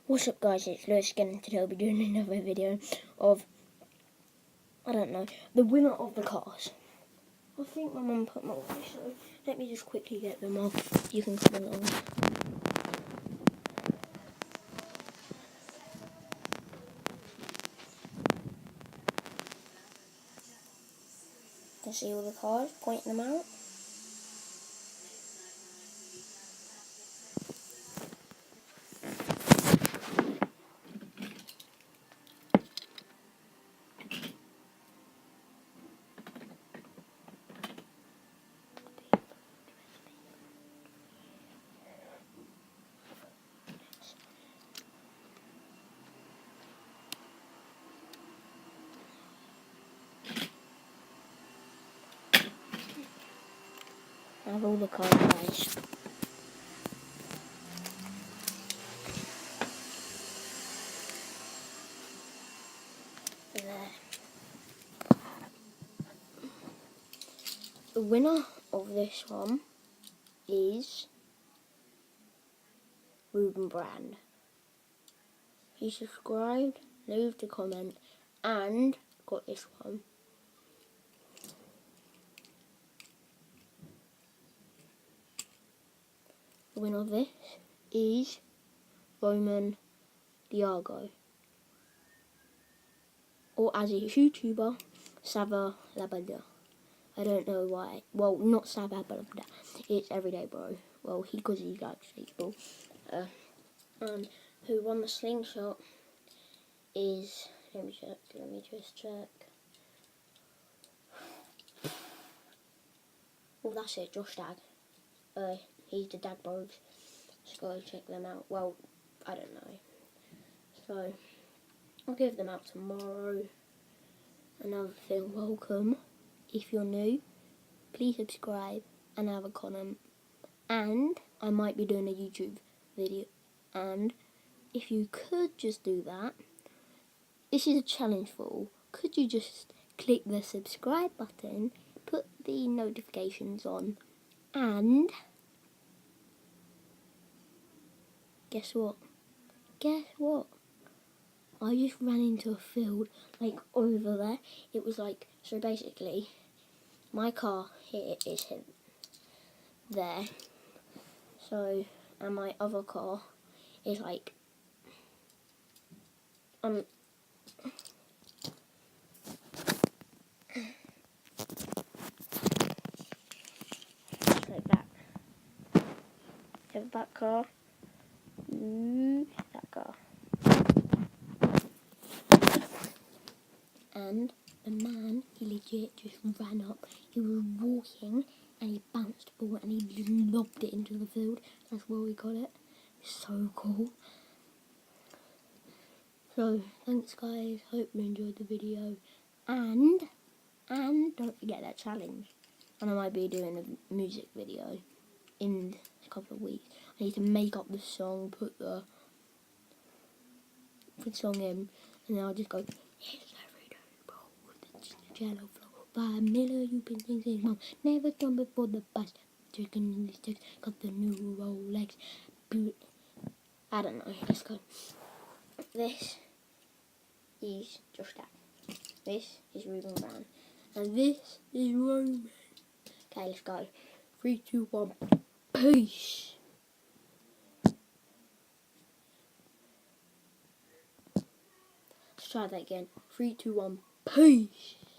What's up guys, it's Lewis again, and today I'll be doing another video of, I don't know, the winner of the cars. I think my mum put them away, so let me just quickly get them off. You can come along. You can see all the cars, pointing them out. I have all the cars, guys. There. The winner of this one is Ruben Brand. He subscribed, left a comment, and got this one. The winner of this is Roman Diago, or as a YouTuber, Sava Labada. I don't know why. Well, not Sava Labada. It's Everyday Bro. Well, because he likes people. And who won the slingshot is, let me just check. Well, that's it, Josh Dag. He's the Dag Bros. Just go check them out. Well, I don't know. So, I'll give them out tomorrow. Another thing, welcome. If you're new, please subscribe and have a comment. And I might be doing a YouTube video. And if you could just do that, this is a challenge for all. Could you just click the subscribe button, put the notifications on, and guess what? I just ran into a field, like over there. It was like, so basically, my car here is hit there. So, and my other car is like, like that. Have that car. That car. And the man, he legit just ran up. He was walking and he bounced the ball and he just lobbed it into the field. That's where we got it. So cool. So, thanks guys. Hope you enjoyed the video. And don't forget that challenge. And I might be doing a music video in a couple of weeks. I need to make up the song, put the song in, and then I'll just go, it's everyday bro with the jello flow. By Miller, you've been thinking, mom, never done before the bus. Chicken in the sticks, got the new Rolex. I don't know, let's go. This is Josh Dag. This is Ruben Brown. And this is Roman. Okay, let's go. 3, 2, 1, peace. Let's try that again. 3, 2, 1, peace.